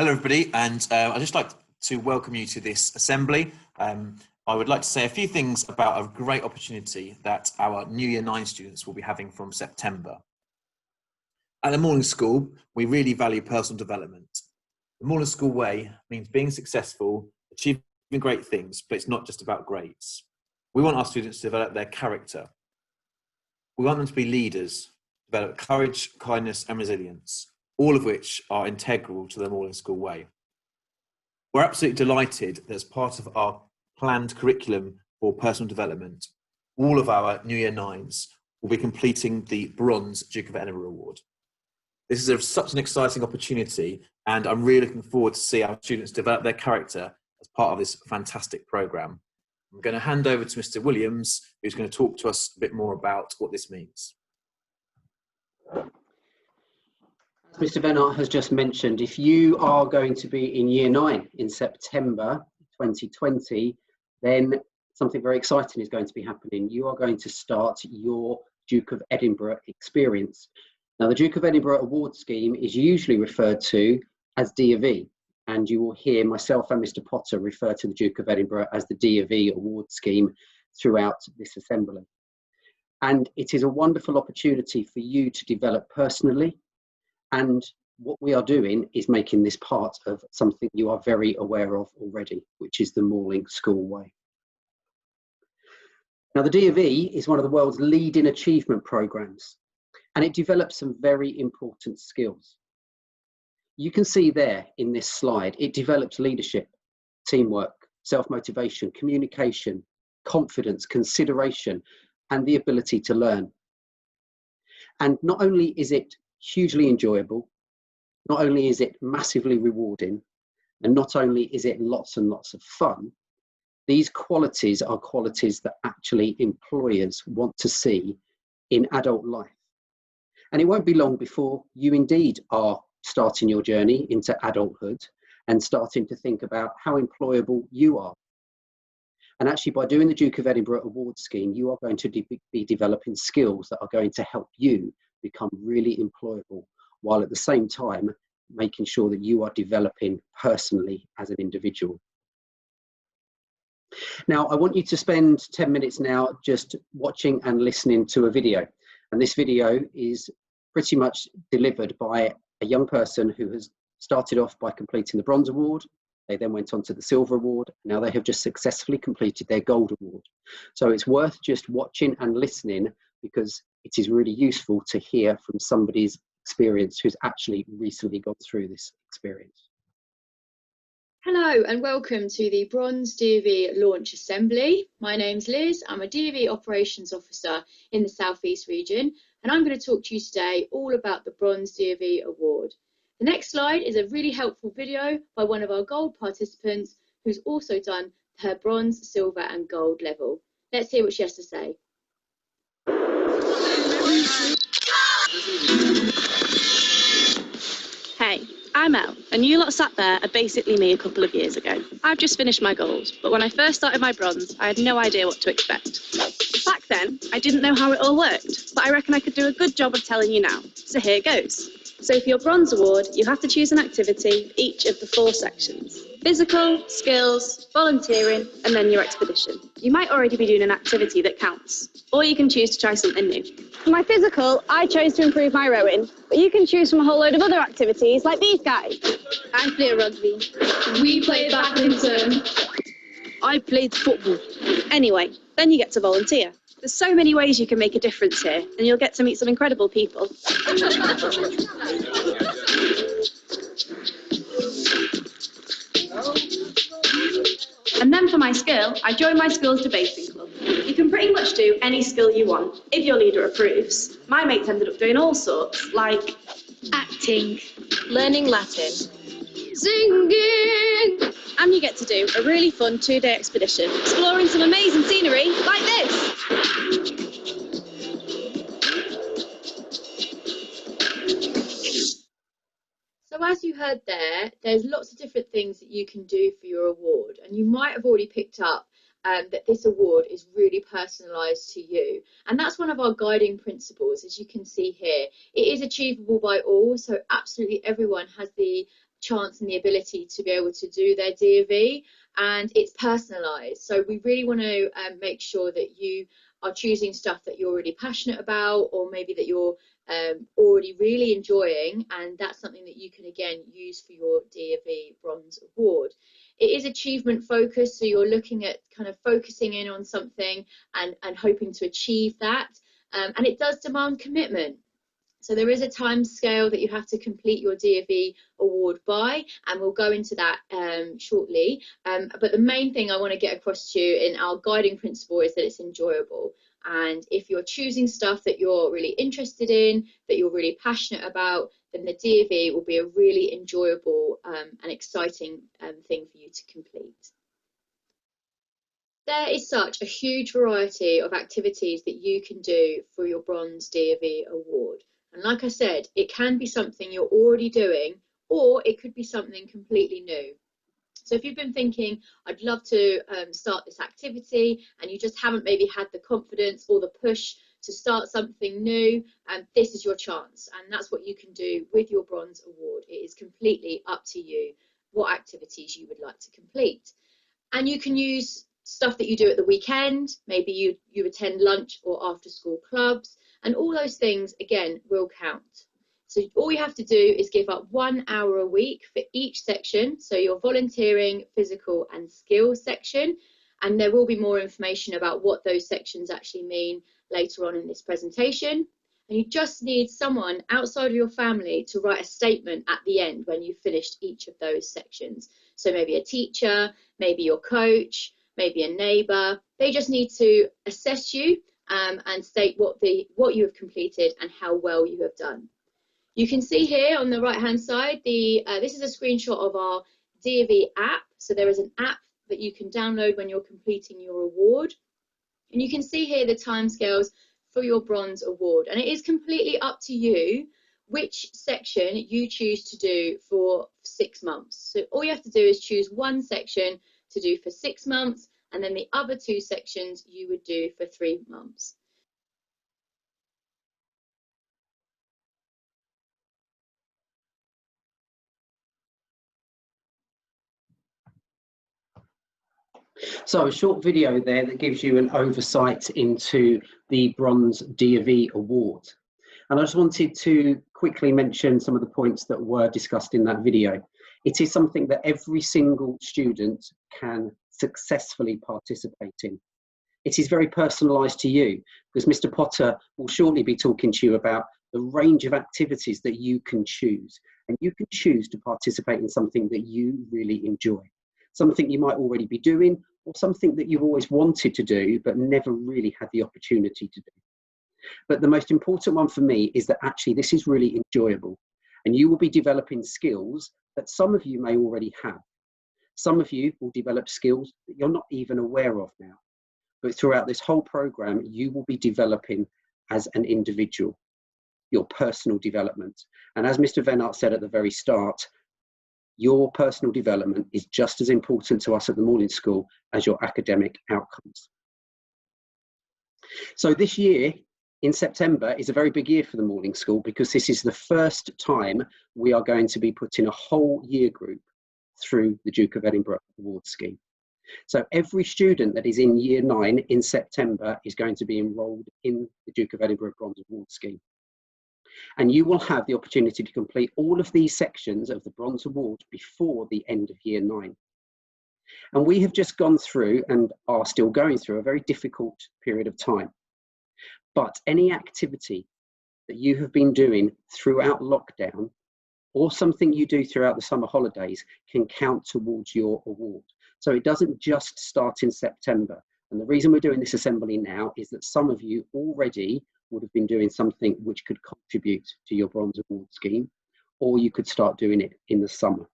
Hello everybody, and I'd just like to welcome you to this assembly. I would like to say a few things about a great opportunity that our New Year 9 students will be having from September. At the Morning School, we really value personal development. The Morning School way means being successful, achieving great things, but it's not just about grades. We want our students to develop their character. We want them to be leaders, develop courage, kindness and resilience, all of which are integral to the Morning School way. We're absolutely delighted that as part of our planned curriculum for personal development, all of our New Year 9s will be completing the Bronze Duke of Edinburgh Award. This is such an exciting opportunity, and I'm really looking forward to see our students develop their character as part of this fantastic programme. I'm going to hand over to Mr. Williams, who's going to talk to us a bit more about what this means. As Mr. Venart has just mentioned, if you are going to be in Year 9 in September 2020, then something very exciting is going to be happening. You are going to start your Duke of Edinburgh experience. Now, the Duke of Edinburgh award scheme is usually referred to as DofE, and you will hear myself and Mr. Potter refer to the Duke of Edinburgh as the DofE award scheme throughout this assembly. And it is a wonderful opportunity for you to develop personally, and what we are doing is making this part of something you are very aware of already, which is the Morning School way. Now, the DofE is one of the world's leading achievement programs, and it develops some very important skills. You can see there in this slide, it develops leadership, teamwork, self-motivation, communication, confidence, consideration, and the ability to learn. And not only is it hugely enjoyable, not only is it massively rewarding, and not only is it lots and lots of fun, these qualities are qualities that actually employers want to see in adult life. And it won't be long before you indeed are starting your journey into adulthood and starting to think about how employable you are. And actually, by doing the Duke of Edinburgh award scheme, you are going to be developing skills that are going to help you become really employable, while at the same time making sure that you are developing personally as an individual. Now, I want you to spend 10 minutes now just watching and listening to a video. And this video is pretty much delivered by a young person who has started off by completing the Bronze Award. They then went on to the Silver Award. Now they have just successfully completed their Gold Award. So it's worth just watching and listening, because it is really useful to hear from somebody's experience who's actually recently gone through this experience. Hello and welcome to the Bronze DofE Launch Assembly. My name's Liz, I'm a DofE Operations Officer in the South East region, and I'm going to talk to you today all about the Bronze DofE Award. The next slide is a really helpful video by one of our Gold participants who's also done her Bronze, Silver and Gold level. Let's hear what she has to say. Hey, I'm Elle, and you lot sat there are basically me a couple of years ago. I've just finished my Gold, but when I first started my Bronze, I had no idea what to expect. Back then, I didn't know how it all worked, but I reckon I could do a good job of telling you now. So here goes. So for your Bronze Award, you have to choose an activity for each of the 4 sections. Physical, skills, volunteering, and then your expedition. You might already be doing an activity that counts, or you can choose to try something new. For my physical, I chose to improve my rowing, but you can choose from a whole load of other activities like these guys. I play rugby. We play badminton. I played football. Anyway, then you get to volunteer. There's so many ways you can make a difference here, and you'll get to meet some incredible people. And then for my skill, I joined my skills debating club. You can pretty much do any skill you want, if your leader approves. My mates ended up doing all sorts, like acting, learning Latin, singing, and you get to do a really fun 2-day expedition, exploring some amazing scenery like this. So as you heard there's lots of different things that you can do for your award, and you might have already picked up that this award is really personalised to you, and that's one of our guiding principles. As you can see here, it is achievable by all, so absolutely everyone has the chance and the ability to be able to do their DofE, and it's personalised. So we really want to make sure that you are choosing stuff that you're really passionate about, or maybe that you're already really enjoying, and that's something that you can again use for your DofE Bronze Award. It is achievement focused, so you're looking at kind of focusing in on something and hoping to achieve that, and it does demand commitment. So there is a time scale that you have to complete your DofE award by, and we'll go into that shortly. But the main thing I want to get across to you in our guiding principle is that it's enjoyable. And if you're choosing stuff that you're really interested in, that you're really passionate about, then the DofE will be a really enjoyable and exciting thing for you to complete. There is such a huge variety of activities that you can do for your Bronze DofE award. And like I said, it can be something you're already doing, or it could be something completely new. So if you've been thinking, I'd love to start this activity, and you just haven't maybe had the confidence or the push to start something new, this is your chance. And that's what you can do with your Bronze Award. It is completely up to you what activities you would like to complete. And you can use stuff that you do at the weekend. Maybe you attend lunch or after school clubs, and all those things again will count. So all you have to do is give up 1 hour a week for each section. So your volunteering, physical and skills section, and there will be more information about what those sections actually mean later on in this presentation. And you just need someone outside of your family to write a statement at the end when you've finished each of those sections. So maybe a teacher, maybe your coach, maybe a neighbour. They just need to assess you and state what you have completed and how well you have done. You can see here on the right hand side, this is a screenshot of our DofE app. So there is an app that you can download when you're completing your award. And you can see here the timescales for your Bronze Award. And it is completely up to you which section you choose to do for 6 months. So all you have to do is choose one section to do for 6 months, and then the other 2 sections you would do for 3 months. So a short video there that gives you an oversight into the Bronze DofE Award. And I just wanted to quickly mention some of the points that were discussed in that video. It is something that every single student can successfully participate in. It is very personalised to you, because Mr. Potter will shortly be talking to you about the range of activities that you can choose. And you can choose to participate in something that you really enjoy. Something you might already be doing, or something that you've always wanted to do, but never really had the opportunity to do. But the most important one for me is that actually this is really enjoyable, and you will be developing skills that some of you may already have. Some of you will develop skills that you're not even aware of now. But throughout this whole program, you will be developing as an individual, your personal development. And as Mr. Venart said at the very start, your personal development is just as important to us at the Morning School as your academic outcomes. So this year, in September, is a very big year for the Morning School, because this is the first time we are going to be putting a whole year group through the Duke of Edinburgh Award Scheme. So every student that is in Year 9 in September is going to be enrolled in the Duke of Edinburgh Bronze Award Scheme. And you will have the opportunity to complete all of these sections of the Bronze Award before the end of Year 9. And we have just gone through, and are still going through, a very difficult period of time. But any activity that you have been doing throughout lockdown, or something you do throughout the summer holidays, can count towards your award. So it doesn't just start in September. And the reason we're doing this assembly now is that some of you already would have been doing something which could contribute to your Bronze Award scheme, or you could start doing it in the summer.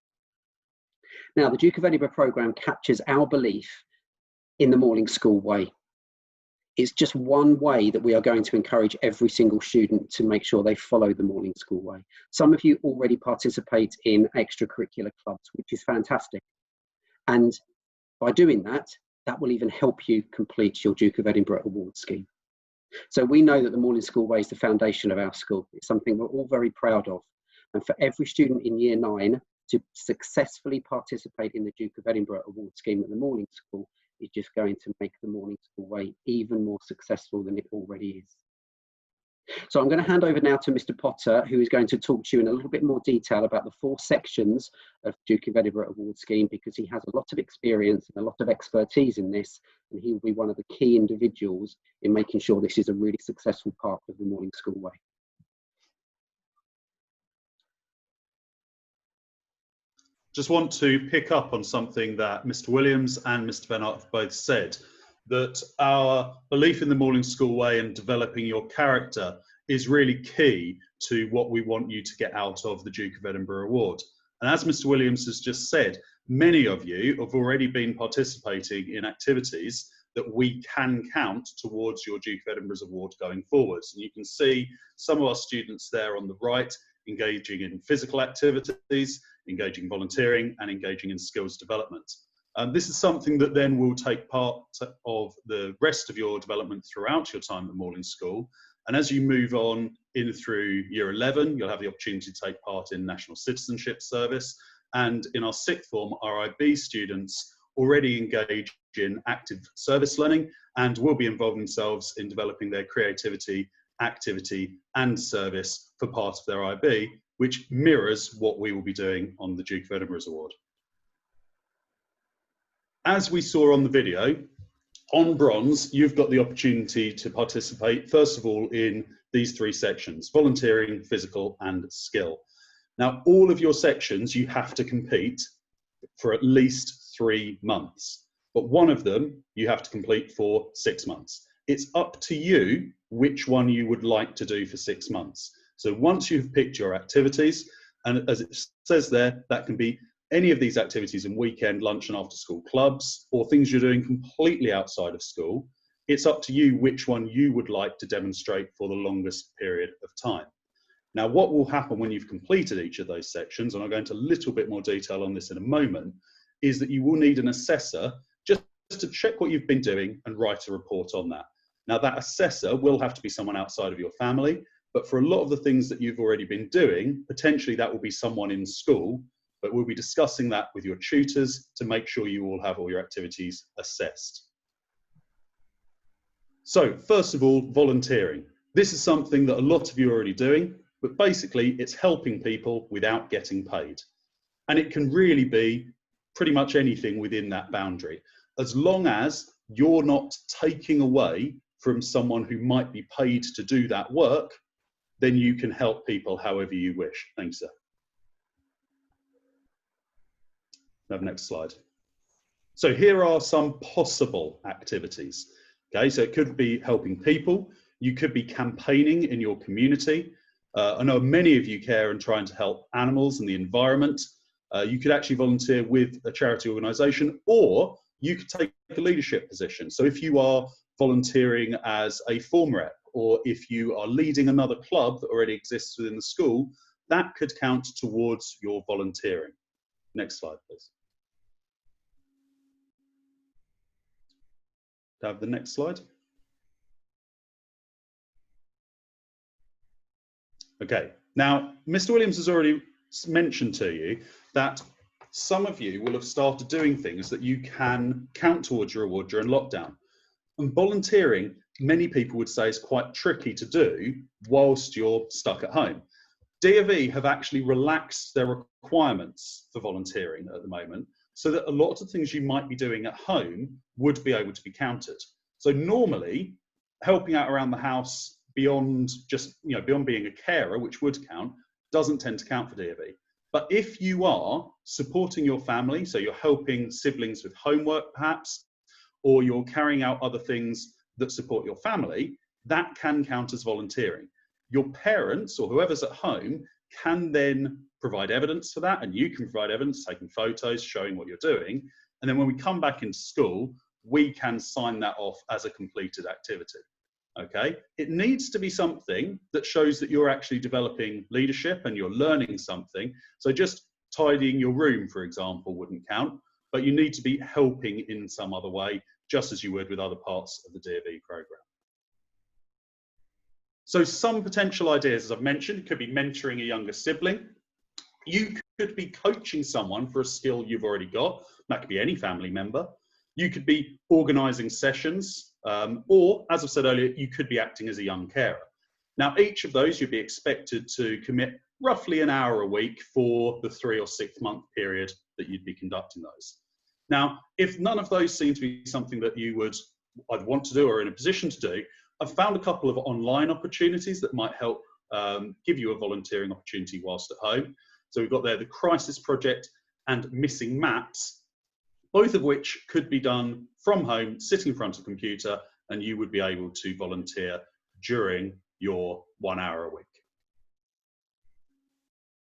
Now, the Duke of Edinburgh programme captures our belief in the Morning School way. It's just one way that we are going to encourage every single student to make sure they follow the Morning School way. Some of you already participate in extracurricular clubs, which is fantastic. And by doing that, that will even help you complete your Duke of Edinburgh Award scheme. So we know that the Morning School way is the foundation of our school. It's something we're all very proud of. And for every student in Year 9, to successfully participate in the Duke of Edinburgh Award Scheme at the Morning School is just going to make the Morning School Way even more successful than it already is. So I'm going to hand over now to Mr. Potter, who is going to talk to you in a little bit more detail about the 4 sections of Duke of Edinburgh Award Scheme, because he has a lot of experience and a lot of expertise in this, and he will be one of the key individuals in making sure this is a really successful part of the Morning School Way. Just want to pick up on something that Mr. Williams and Mr. Van Aert have both said, that our belief in the Morning School Way and developing your character is really key to what we want you to get out of the Duke of Edinburgh Award. And as Mr. Williams has just said, many of you have already been participating in activities that we can count towards your Duke of Edinburgh's Award going forwards. And you can see some of our students there on the right engaging in physical activities, engaging volunteering, and engaging in skills development. This is something that then will take part of the rest of your development throughout your time at Morning School. And as you move on in through year 11, you'll have the opportunity to take part in National Citizenship Service. And in our sixth form, RIB students already engage in active service learning and will be involving themselves in developing their creativity, activity, and service for part of their IB, which mirrors what we will be doing on the Duke of Edinburgh's Award. As we saw on the video, on bronze, you've got the opportunity to participate, first of all, in these 3 sections: volunteering, physical, and skill. Now, all of your sections, you have to compete for at least 3 months, but one of them you have to complete for 6 months. It's up to you which one you would like to do for 6 months. So once you've picked your activities, and as it says there, that can be any of these activities in weekend, lunch and after school clubs, or things you're doing completely outside of school, it's up to you which one you would like to demonstrate for the longest period of time. Now, what will happen when you've completed each of those sections, and I'll go into a little bit more detail on this in a moment, is that you will need an assessor just to check what you've been doing and write a report on that. Now, that assessor will have to be someone outside of your family, but for a lot of the things that you've already been doing, potentially that will be someone in school, but we'll be discussing that with your tutors to make sure you all have all your activities assessed. So, first of all, volunteering. This is something that a lot of you are already doing, but basically it's helping people without getting paid. And it can really be pretty much anything within that boundary. As long as you're not taking away from someone who might be paid to do that work, then you can help people however you wish. Thanks, sir. Have next slide. So here are some possible activities. Okay, so it could be helping people. You could be campaigning in your community. I know many of you care and trying to help animals and the environment. You could actually volunteer with a charity organisation, or you could take a leadership position. So if you are volunteering as a form rep, or if you are leading another club that already exists within the school, that could count towards your volunteering. Next slide, please. Have the next slide. Okay, now Mr. Williams has already mentioned to you that some of you will have started doing things that you can count towards your award during lockdown. And volunteering, many people would say, is quite tricky to do whilst you're stuck at home. DofE have actually relaxed their requirements for volunteering at the moment, so that a lot of things you might be doing at home would be able to be counted. So normally, helping out around the house beyond just, beyond being a carer, which would count, doesn't tend to count for DofE. But if you are supporting your family, so you're helping siblings with homework perhaps, or you're carrying out other things that support your family, that can count as volunteering. Your parents or whoever's at home can then provide evidence for that, and you can provide evidence, taking photos, showing what you're doing. And then when we come back into school, we can sign that off as a completed activity. Okay, it needs to be something that shows that you're actually developing leadership and you're learning something. So just tidying your room, for example, wouldn't count, but you need to be helping in some other way, just as you would with other parts of the DofE program. So some potential ideas, as I've mentioned, could be mentoring a younger sibling, You could be coaching someone for a skill you've already got. That could be any family member. You could be organising sessions, or, as I've said earlier, you could be acting as a young carer. Now, each of those you'd be expected to commit roughly an hour a week for the 3 or 6 month period that you'd be conducting those. Now, if none of those seem to be something that you would either want to do or in a position to do, I've found a couple of online opportunities that might help give you a volunteering opportunity whilst at home. So we've got there the Crisis Project and Missing Maps, both of which could be done from home, sitting in front of a computer, and you would be able to volunteer during your 1 hour a week.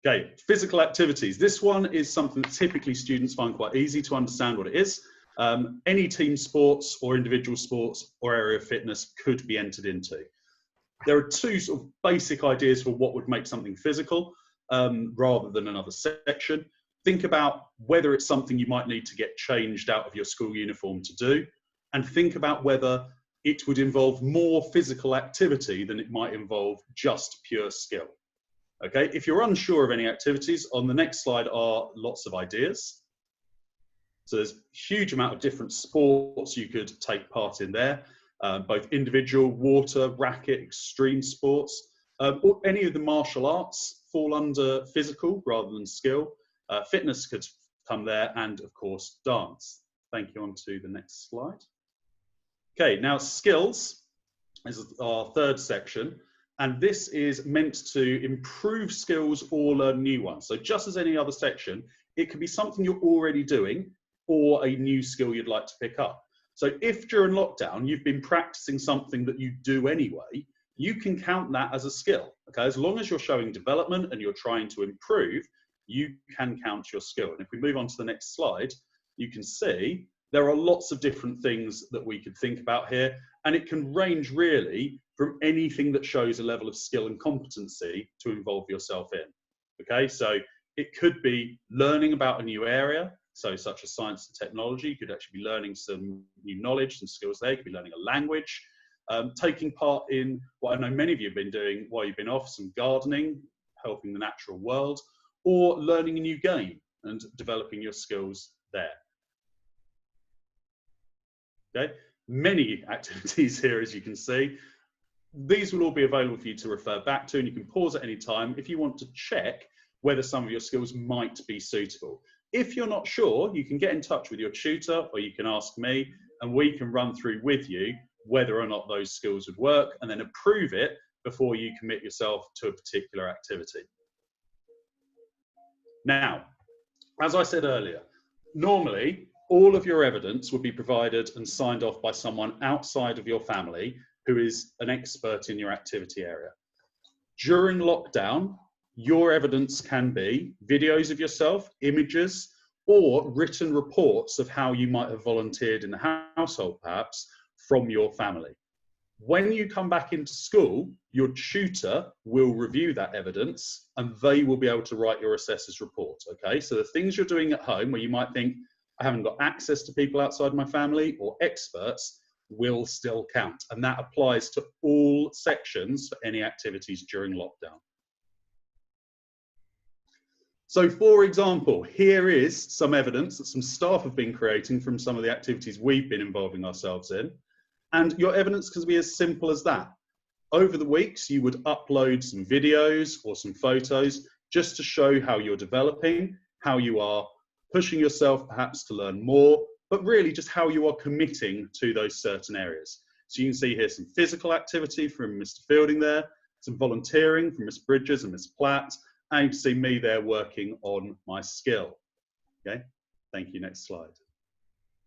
Okay, physical activities. This one is something that typically students find quite easy to understand what it is. Any team sports or individual sports or area of fitness could be entered into. There are two sort of basic ideas for what would make something physical rather than another section. Think about whether it's something you might need to get changed out of your school uniform to do, and think about whether it would involve more physical activity than it might involve just pure skill. Okay, if you're unsure of any activities, on the next slide are lots of ideas. So there's a huge amount of different sports you could take part in there, both individual, water, racket, extreme sports. Or any of the martial arts fall under physical rather than skill. Fitness could come there, and of course dance. Thank you. On to the next slide. Okay, now skills is our third section, and this is meant to improve skills or learn new ones. So just as any other section, it could be something you're already doing or a new skill you'd like to pick up. So if during lockdown you've been practicing something that you do anyway, you can count that as a skill. Okay, as long as you're showing development and you're trying to improve, you can count your skill. And if we move on to the next slide, you can see there are lots of different things that we could think about here, and it can range really from anything that shows a level of skill and competency to involve yourself in. Okay, so it could be learning about a new area, so such as science and technology. You could actually be learning some new knowledge and skills there. You could be learning a language, taking part in what I know many of you have been doing while you've been off, some gardening, helping the natural world, or learning a new game and developing your skills there. Okay, many activities here, as you can see. These will all be available for you to refer back to, and you can pause at any time if you want to check whether some of your skills might be suitable. If you're not sure, you can get in touch with your tutor, or you can ask me, and we can run through with you whether or not those skills would work, and then approve it before you commit yourself to a particular activity. Now, as I said earlier, normally all of your evidence would be provided and signed off by someone outside of your family who is an expert in your activity area. During lockdown, your evidence can be videos of yourself, images, or written reports of how you might have volunteered in the household, perhaps, from your family. When you come back into school, your tutor will review that evidence, and they will be able to write your assessor's report. Okay, so the things you're doing at home where you might think, I haven't got access to people outside my family or experts, will still count. And that applies to all sections for any activities during lockdown. So for example, here is some evidence that some staff have been creating from some of the activities we've been involving ourselves in. And your evidence can be as simple as that. Over the weeks, you would upload some videos or some photos just to show how you're developing, how you are pushing yourself perhaps to learn more, but really just how you are committing to those certain areas. So you can see here some physical activity from Mr. Fielding there, some volunteering from Miss Bridges and Miss Platt, and you can see me there working on my skill. Okay, thank you. Next slide.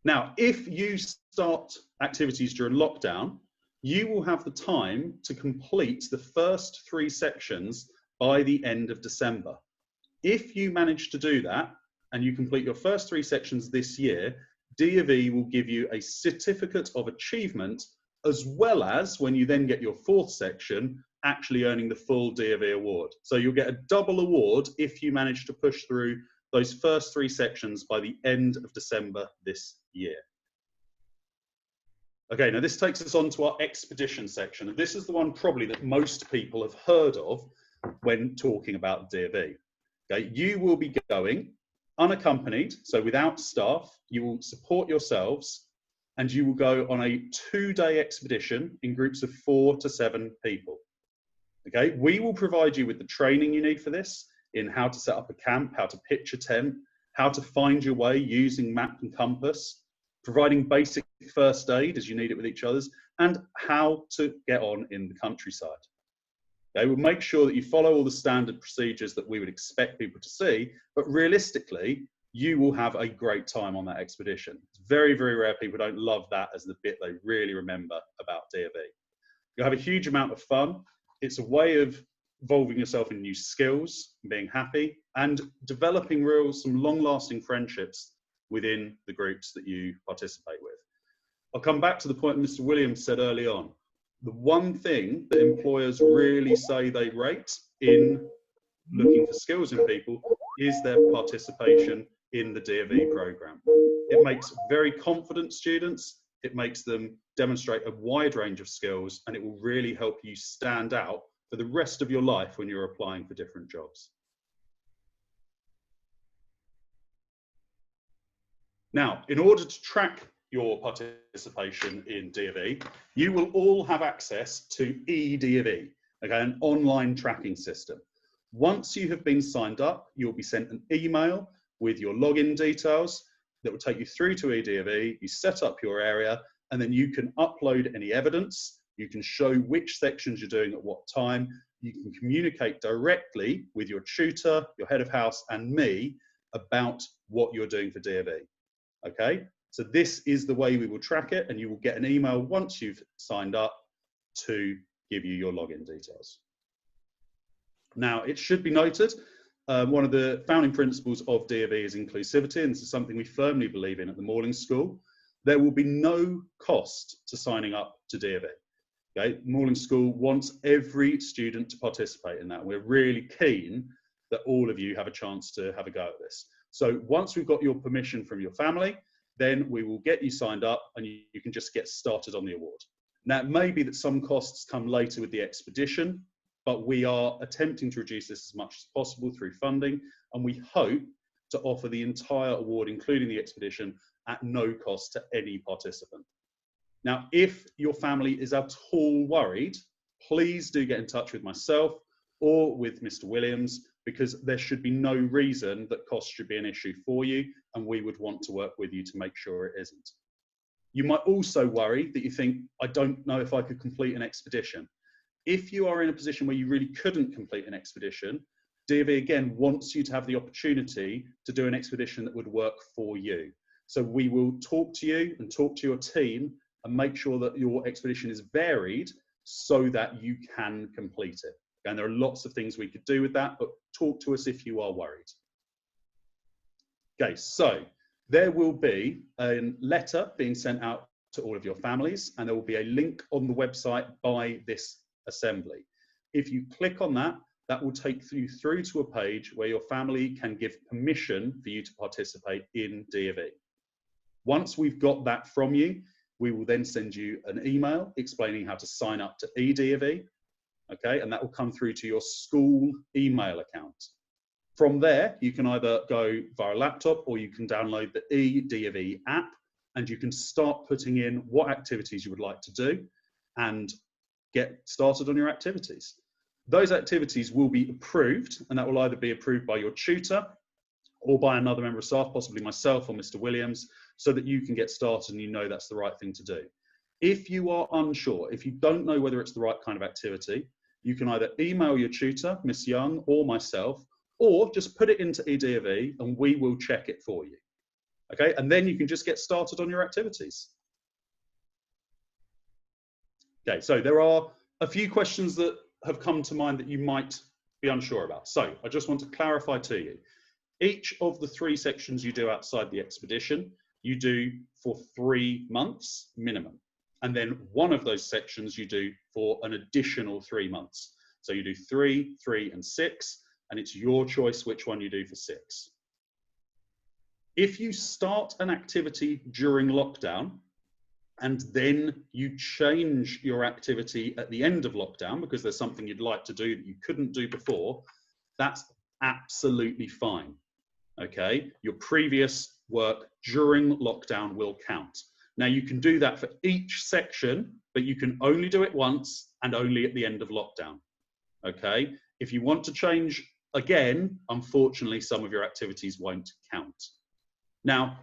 Now, if you start activities during lockdown, you will have the time to complete the first 3 sections by the end of December. If you manage to do that, and you complete your first 3 sections this year, DofE will give you a certificate of achievement, as well as, when you then get your 4th section, actually earning the full DofE award. So you'll get a double award if you manage to push through those first 3 sections by the end of December this year. Okay, now this takes us on to our expedition section, and this is the one probably that most people have heard of when talking about DofE. Okay, you will be going unaccompanied, so without staff. You will support yourselves, and you will go on a 2-day expedition in groups of 4 to 7 people. Okay, we will provide you with the training you need for this, in how to set up a camp, how to pitch a tent, how to find your way using map and compass, providing basic first aid as you need it with each other's, and how to get on in the countryside. Okay, we'll make sure that you follow all the standard procedures that we would expect people to see, but realistically, you will have a great time on that expedition. It's very, very rare people don't love that as the bit they really remember about DofE. You'll have a huge amount of fun. It's a way of involving yourself in new skills, being happy, and developing some long-lasting friendships within the groups that you participate with. I'll come back to the point Mr. Williams said early on. The one thing that employers really say they rate in looking for skills in people is their participation in the DofE program. It makes very confident students, it makes them demonstrate a wide range of skills, and it will really help you stand out for the rest of your life when you're applying for different jobs. Now, in order to track your participation in DofE, you will all have access to eDofE, okay, an online tracking system. Once you have been signed up, you'll be sent an email with your login details that will take you through to eDofE. You set up your area, and then you can upload any evidence. You can show which sections you're doing at what time. You can communicate directly with your tutor, your head of house, and me about what you're doing for DofE. Okay, so this is the way we will track it, and you will get an email once you've signed up to give you your login details. Now, it should be noted, one of the founding principles of DofE is inclusivity, and this is something we firmly believe in at the Morling School. There will be no cost to signing up to DofE. Okay, Morling School wants every student to participate in that. We're really keen that all of you have a chance to have a go at this. So once we've got your permission from your family, then we will get you signed up, and you can just get started on the award. Now, it may be that some costs come later with the expedition, but we are attempting to reduce this as much as possible through funding, and we hope to offer the entire award, including the expedition, at no cost to any participant. Now, if your family is at all worried, please do get in touch with myself or with Mr. Williams, because there should be no reason that cost should be an issue for you, and we would want to work with you to make sure it isn't. You might also worry that you think, I don't know if I could complete an expedition. If you are in a position where you really couldn't complete an expedition, DofE again wants you to have the opportunity to do an expedition that would work for you. So we will talk to you and talk to your team and make sure that your expedition is varied so that you can complete it. And there are lots of things we could do with that, but talk to us if you are worried. Okay, so there will be a letter being sent out to all of your families, and there will be a link on the website by this assembly. If you click on that, that will take you through to a page where your family can give permission for you to participate in DofE. Once we've got that from you, we will then send you an email explaining how to sign up to eDofE. Okay, and that will come through to your school email account. From there, you can either go via a laptop or you can download the eDofE app, and you can start putting in what activities you would like to do and get started on your activities. Those activities will be approved, and that will either be approved by your tutor or by another member of staff, possibly myself or Mr. Williams, so that you can get started and you know that's the right thing to do. If you are unsure, if you don't know whether it's the right kind of activity, you can either email your tutor, Miss Young, or myself, or just put it into eDofE and we will check it for you. Okay, and then you can just get started on your activities. Okay, so there are a few questions that have come to mind that you might be unsure about. So I just want to clarify to you, each of the 3 sections you do outside the expedition, you do for 3 months minimum. And then one of those sections you do for an additional 3 months. So you do 3, 3, and 6, and it's your choice which one you do for 6. If you start an activity during lockdown, and then you change your activity at the end of lockdown because there's something you'd like to do that you couldn't do before, that's absolutely fine. Okay, your previous work during lockdown will count. Now you can do that for each section, but you can only do it once and only at the end of lockdown. Okay, if you want to change again, unfortunately, some of your activities won't count. Now,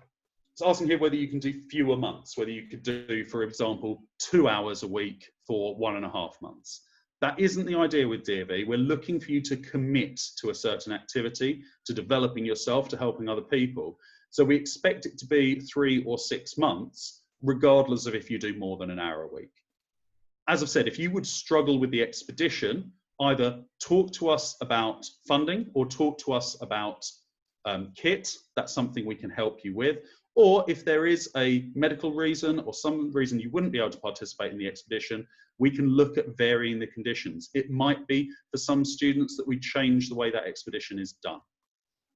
it's asking here whether you can do fewer months, whether you could do, for example, 2 hours a week for 1.5 months. That isn't the idea with DofE. We're looking for you to commit to a certain activity, to developing yourself, to helping other people. So we expect it to be 3 or 6 months, regardless of if you do more than an hour a week. As I've said, if you would struggle with the expedition, either talk to us about funding or talk to us about kit. That's something we can help you with. Or if there is a medical reason or some reason you wouldn't be able to participate in the expedition, we can look at varying the conditions. It might be for some students that we change the way that expedition is done.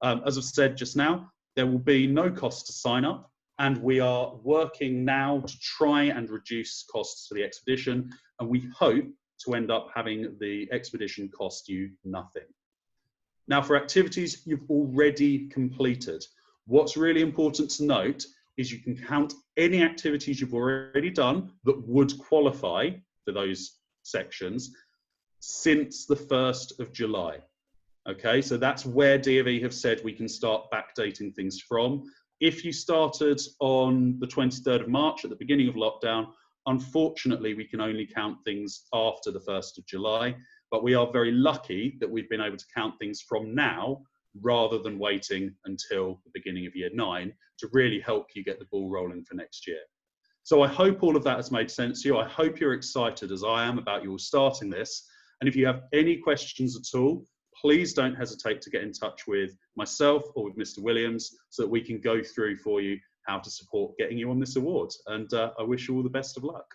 As I've said just now, there will be no cost to sign up, and we are working now to try and reduce costs for the expedition, and we hope to end up having the expedition cost you nothing. Now, for activities you've already completed, what's really important to note is you can count any activities you've already done that would qualify for those sections since the 1st of July. Okay, so that's where DofE have said we can start backdating things from. If you started on the 23rd of March at the beginning of lockdown, unfortunately, we can only count things after the 1st of July, but we are very lucky that we've been able to count things from now rather than waiting until the beginning of year 9 to really help you get the ball rolling for next year. So I hope all of that has made sense to you. I hope you're excited as I am about you all starting this. And if you have any questions at all, please don't hesitate to get in touch with myself or with Mr. Williams so that we can go through for you how to support getting you on this award. And I wish you all the best of luck.